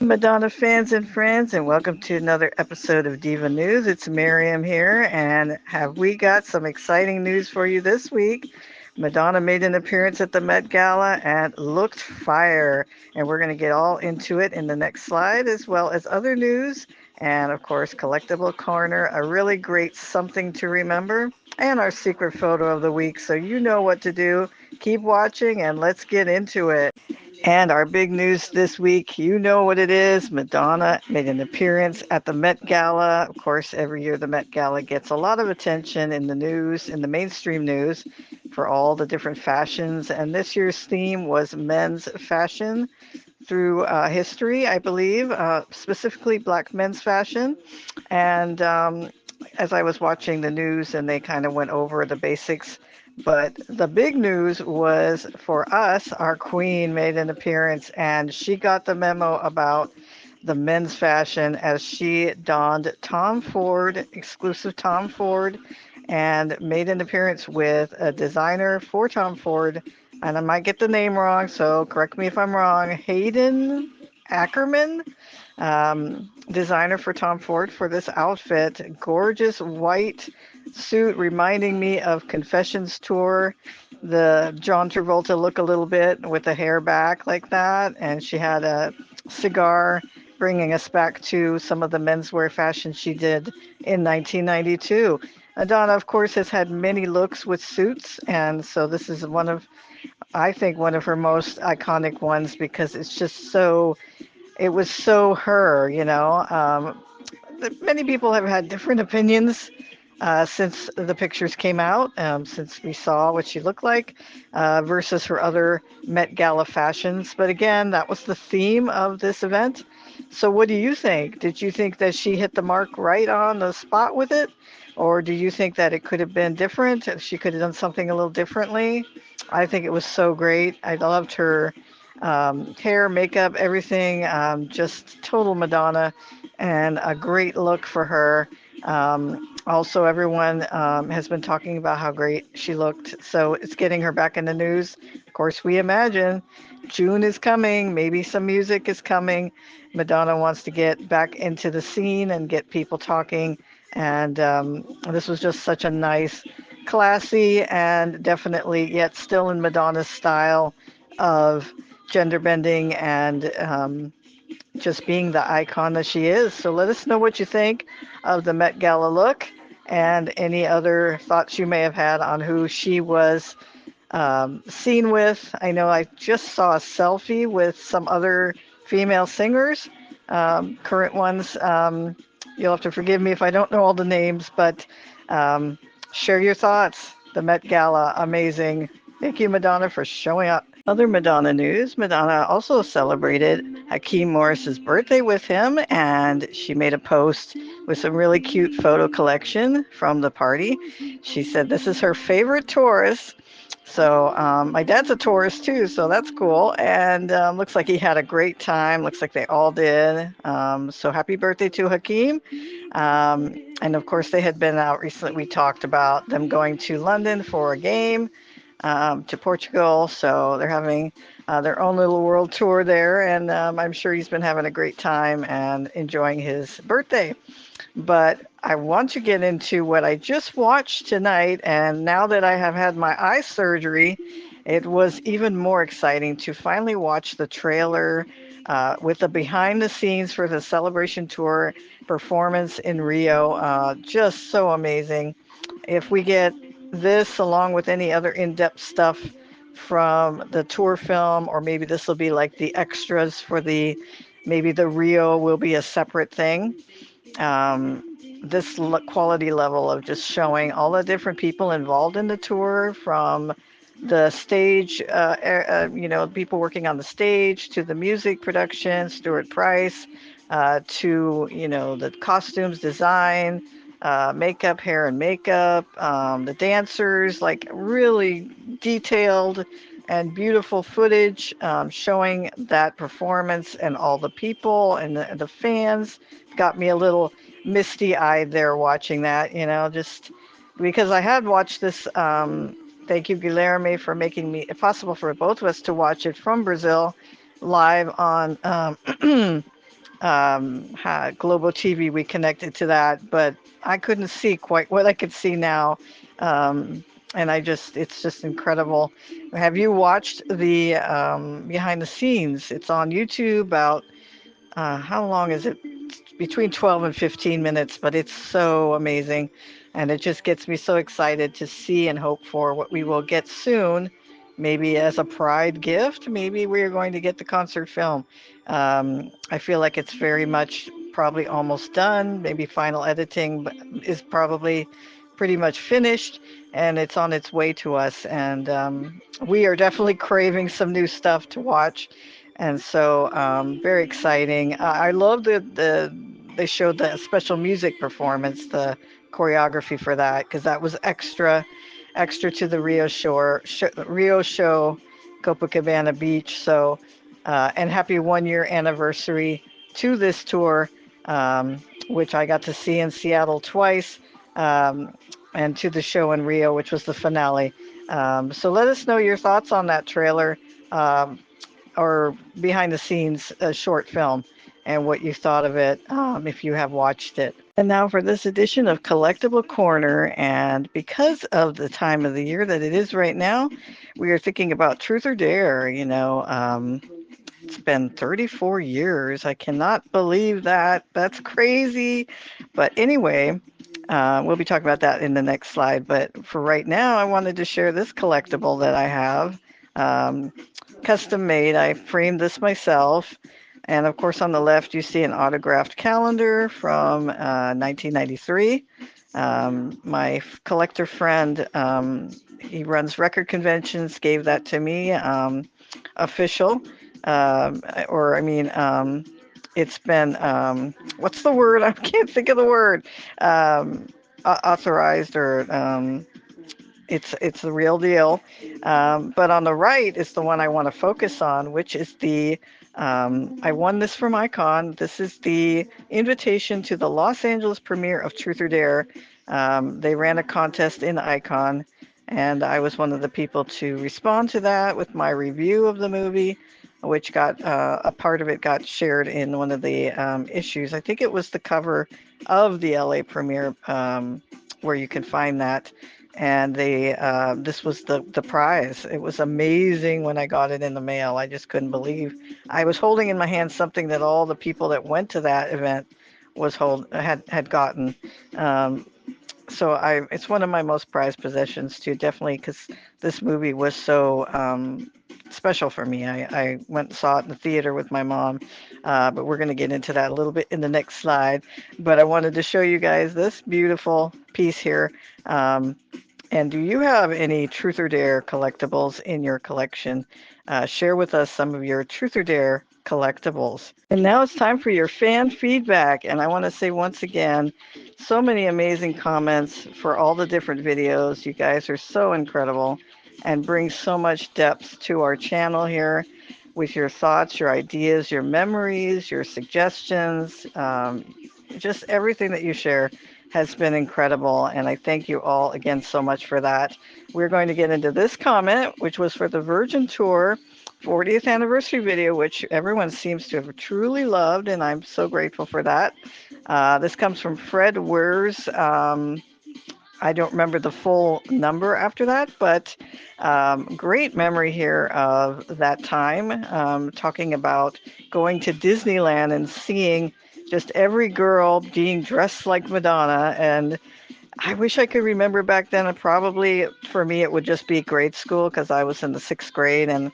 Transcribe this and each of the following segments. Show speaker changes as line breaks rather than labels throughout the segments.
Madonna fans and friends, and welcome to another episode of Diva News. It's Miriam here, and have we got some exciting news for you this week? Madonna made an appearance at the Met Gala and looked fire, and we're going to get all into it in the next slide, as well as other news, and of course, Collectible Corner, a really great something to remember, and our secret photo of the week. So you know what to do. Keep watching, and let's get into it. And our big news this week, you know what it is. Madonna made an appearance at the Met Gala. Of course, every year the Met Gala gets a lot of attention in the news, in the mainstream news, for all the different fashions. And this year's theme was men's fashion through history, I believe, specifically black men's fashion. And as I was watching the news and they kind of went over the basics, but the big news was for us, our queen made an appearance and she got the memo about the men's fashion as she donned Tom Ford, exclusive Tom Ford, and made an appearance with a designer for Tom Ford. And I might get the name wrong, so correct me if I'm wrong. Hayden Ackerman, designer for Tom Ford for this outfit. Gorgeous white suit reminding me of Confessions Tour, the John Travolta look a little bit with the hair back like that. And she had a cigar bringing us back to some of the menswear fashion she did in 1992. Madonna, of course, has had many looks with suits, and so this is I think, one of her most iconic ones because it's just so it was so her, you know. Many people have had different opinions since the pictures came out, since we saw what she looked like versus her other Met Gala fashions. But again, that was the theme of this event. So, what do you think? Did you think that she hit the mark right on the spot with it? Or do you think that it could have been different? She could have done something a little differently? I think it was so great. I loved her hair, makeup, everything, just total Madonna and a great look for her. Also, everyone has been talking about how great she looked, so it's getting her back in the news. Of course, we imagine June is coming, maybe some music is coming. Madonna wants to get back into the scene and get people talking, and this was just such a nice, classy, and definitely yet still in Madonna's style of gender bending and just being the icon that she is. So let us know what you think of the Met Gala look and any other thoughts you may have had on who she was seen with. I know I just saw a selfie with some other female singers, current ones. You'll have to forgive me if I don't know all the names, but um, share your thoughts. The Met Gala, amazing. Thank you, Madonna, for showing up. Other Madonna news, Madonna also celebrated Akeem Morris's birthday with him, and she made a post with some really cute photo collection from the party. She said this is her favorite Taurus. So my dad's a Taurus too, so that's cool. And looks like he had a great time. Looks like they all did. So happy birthday to Hakeem. And of course, they had been out recently. We talked about them going to London for a game, to Portugal. So they're having their own little world tour there. And I'm sure he's been having a great time and enjoying his birthday. But I want to get into what I just watched tonight. And now that I have had my eye surgery, it was even more exciting to finally watch the trailer with the behind the scenes for the Celebration Tour performance in Rio. Just so amazing. If we get this along with any other in-depth stuff from the tour film, or maybe this will be like the extras for maybe the Rio will be a separate thing. This quality level of just showing all the different people involved in the tour, from the stage, people working on the stage, to the music production, Stuart Price, to, the costumes design, makeup, hair and makeup, the dancers, like really detailed and beautiful footage showing that performance, and all the people and the fans got me a little misty eyed there watching that, just because I had watched this. Thank you, Guilherme, for making it possible for both of us to watch it from Brazil live on Global TV, we connected to that, but I couldn't see quite what I could see now. Um, and it's just incredible. Have you watched the behind the scenes? It's on YouTube. About how long is it? Between 12 and 15 minutes, but it's so amazing. And it just gets me so excited to see and hope for what we will get soon. Maybe as a pride gift, maybe we're going to get the concert film. I feel like it's very much probably almost done. Maybe final editing is probably pretty much finished and it's on its way to us. And we are definitely craving some new stuff to watch. And so, very exciting. I love they showed the special music performance, the choreography for that, because that was extra to the Rio show, Copacabana Beach. So, and happy 1 year anniversary to this tour, which I got to see in Seattle twice, um, and to the show in Rio, which was the finale. So let us know your thoughts on that trailer. Or behind the scenes short film and what you thought of it if you have watched it. And now for this edition of Collectible Corner, and because of the time of the year that it is right now, we are thinking about Truth or Dare. It's been 34 years. I cannot believe that. That's crazy. But anyway, we'll be talking about that in the next slide. But for right now, I wanted to share this collectible that I have. Um, Custom made. I framed this myself. And of course, on the left, you see an autographed calendar from 1993. My collector friend, he runs record conventions, gave that to me, official. Or, I mean, it's been, what's the word? I can't think of the word. Authorized or it's the real deal. But on the right is the one I want to focus on, which is I won this from Icon. This is the invitation to the Los Angeles premiere of Truth or Dare. They ran a contest in Icon, and I was one of the people to respond to that with my review of the movie, which got a part of it got shared in one of the issues. I think it was the cover of the LA premiere, where you can find that, and this was the prize. It was amazing when I got it in the mail. I just couldn't believe I was holding in my hand something that all the people that went to that event had gotten. Um, so it's one of my most prized possessions too, definitely, because this movie was so special for me. I went and saw it in the theater with my mom, but we're going to get into that a little bit in the next slide. But I wanted to show you guys this beautiful piece here. Um, and do you have any Truth or Dare collectibles in your collection? Share with us some of your Truth or Dare collectibles. And now it's time for your fan feedback. And I want to say once again, so many amazing comments for all the different videos. You guys are so incredible and bring so much depth to our channel here with your thoughts, your ideas, your memories, your suggestions, just everything that you share has been incredible, and I thank you all again so much for that. We're going to get into this comment, which was for the Virgin Tour 40th anniversary video, which everyone seems to have truly loved, and I'm so grateful for that. This comes from Fred Wers. I don't remember the full number after that, but great memory here of that time, talking about going to Disneyland and seeing just every girl being dressed like Madonna. And I wish I could remember back then. Probably for me, it would just be grade school because I was in the 6th grade, and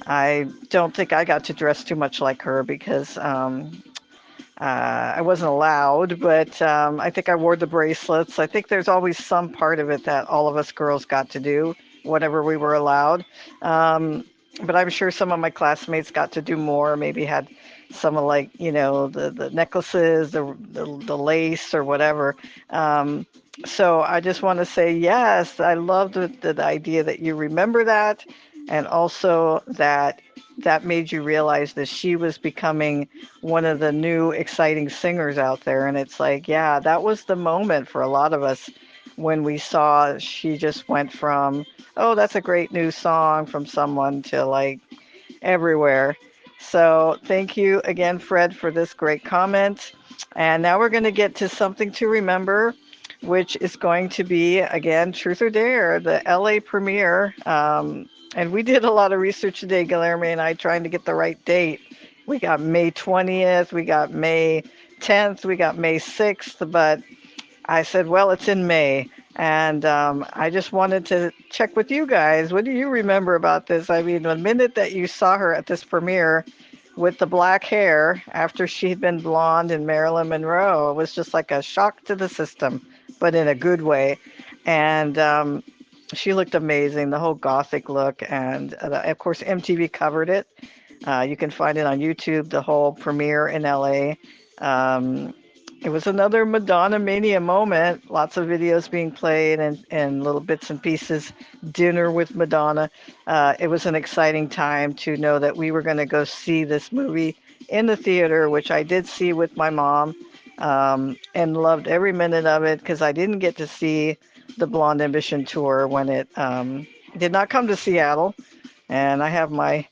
I don't think I got to dress too much like her because I wasn't allowed, but I think I wore the bracelets. I think there's always some part of it that all of us girls got to do, whatever we were allowed. But I'm sure some of my classmates got to do more, maybe had some of like, the necklaces, the lace or whatever. So I just want to say, yes, I love the idea that you remember that, and also that made you realize that she was becoming one of the new exciting singers out there. And it's like, yeah, that was the moment for a lot of us when we saw she just went from, oh, that's a great new song from someone to like everywhere. So thank you again, Fred, for this great comment. And now we're going to get to something to remember, which is going to be, again, Truth or Dare, the LA premiere. And we did a lot of research today, Guillermo and I, trying to get the right date. We got May 20th, we got May 10th, we got May 6th, but I said, well, it's in May. And I just wanted to check with you guys. What do you remember about this? I mean, the minute that you saw her at this premiere with the black hair after she'd been blonde in Marilyn Monroe, it was just like a shock to the system, but in a good way. And she looked amazing, the whole gothic look. And of course, MTV covered it. You can find it on YouTube, the whole premiere in LA. Um, it was another Madonna Mania moment. Lots of videos being played and little bits and pieces. Dinner with Madonna. It was an exciting time to know that we were going to go see this movie in the theater, which I did see with my mom, and loved every minute of it because I didn't get to see the Blonde Ambition tour when it did not come to Seattle. And I have my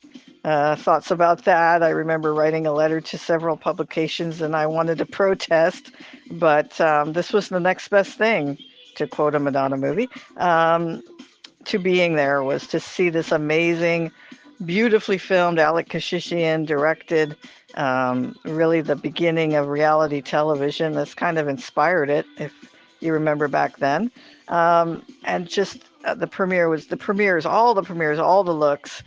thoughts about that. I remember writing a letter to several publications and I wanted to protest, but this was the next best thing, to quote a Madonna movie, to being there, was to see this amazing, beautifully filmed, Alec Kashishian directed, really the beginning of reality television. That's kind of inspired it, if you remember back then. And just the premiere was the premieres, all the looks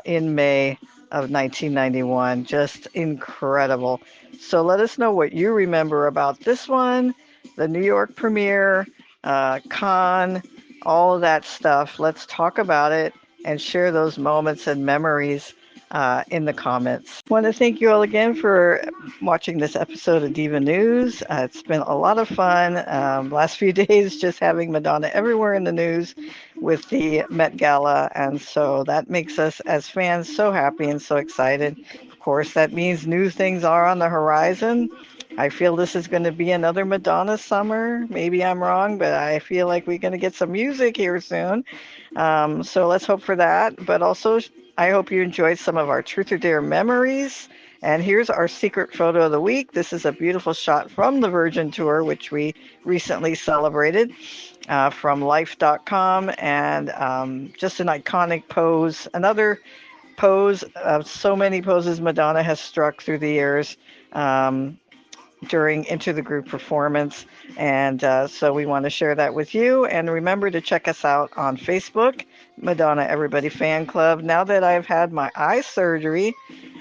in May of 1991. Just incredible. So let us know what you remember about this one, the New York premiere, Cannes, all of that stuff. Let's talk about it and share those moments and memories in the comments. I want to thank you all again for watching this episode of Diva News. It's been a lot of fun. Last few days just having Madonna everywhere in the news with the Met Gala, and so that makes us as fans so happy and so excited. Of course, that means new things are on the horizon. I feel this is going to be another Madonna summer. Maybe I'm wrong, but I feel like we're going to get some music here soon. So let's hope for that. But also, I hope you enjoyed some of our Truth or Dare memories. And here's our secret photo of the week. This is a beautiful shot from the Virgin Tour, which we recently celebrated, from life.com, and just an iconic pose. Another pose of so many poses Madonna has struck through the years. During Into the Group performance. And so we want to share that with you. And remember to check us out on Facebook, Madonna Everybody Fan Club. Now that I've had my eye surgery,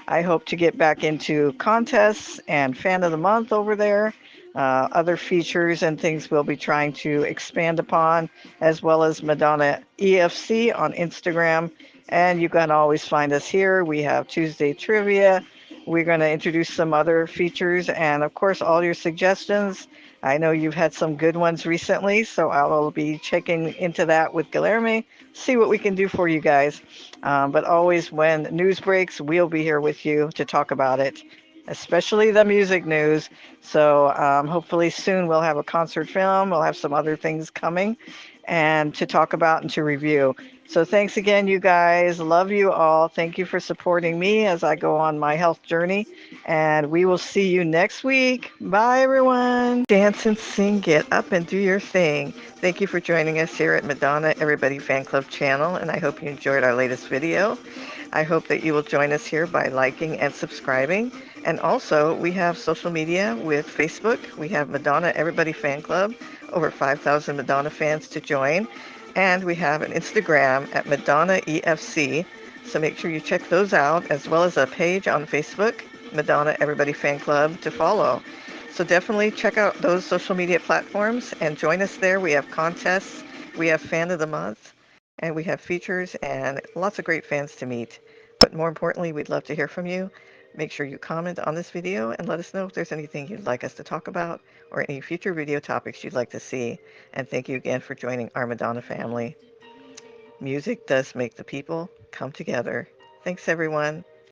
I hope to get back into contests and Fan of the Month over there. Other features and things we'll be trying to expand upon, as well as Madonna EFC on Instagram. And you can always find us here. We have Tuesday Trivia. We're going to introduce some other features and, of course, all your suggestions. I know you've had some good ones recently, so I will be checking into that with Guillermo, see what we can do for you guys. But always when news breaks, we'll be here with you to talk about it, especially the music news. So hopefully soon we'll have a concert film. We'll have some other things coming and to talk about and to review. So thanks again, you guys. Love you all. Thank you for supporting me as I go on my health journey. And we will see you next week. Bye, everyone. Dance and sing, get up and do your thing. Thank you for joining us here at Madonna Everybody Fan Club channel. And I hope you enjoyed our latest video. I hope that you will join us here by liking and subscribing. And also, we have social media with Facebook. We have Madonna Everybody Fan Club, over 5,000 Madonna fans to join. And we have an Instagram at Madonna EFC. So make sure you check those out, as well as a page on Facebook, Madonna Everybody Fan Club, to follow. So definitely check out those social media platforms and join us there. We have contests, we have Fan of the Month, and we have features and lots of great fans to meet. But more importantly, we'd love to hear from you. Make sure you comment on this video and let us know if there's anything you'd like us to talk about or any future video topics you'd like to see. And thank you again for joining our Madonna family. Music does make the people come together. Thanks, everyone.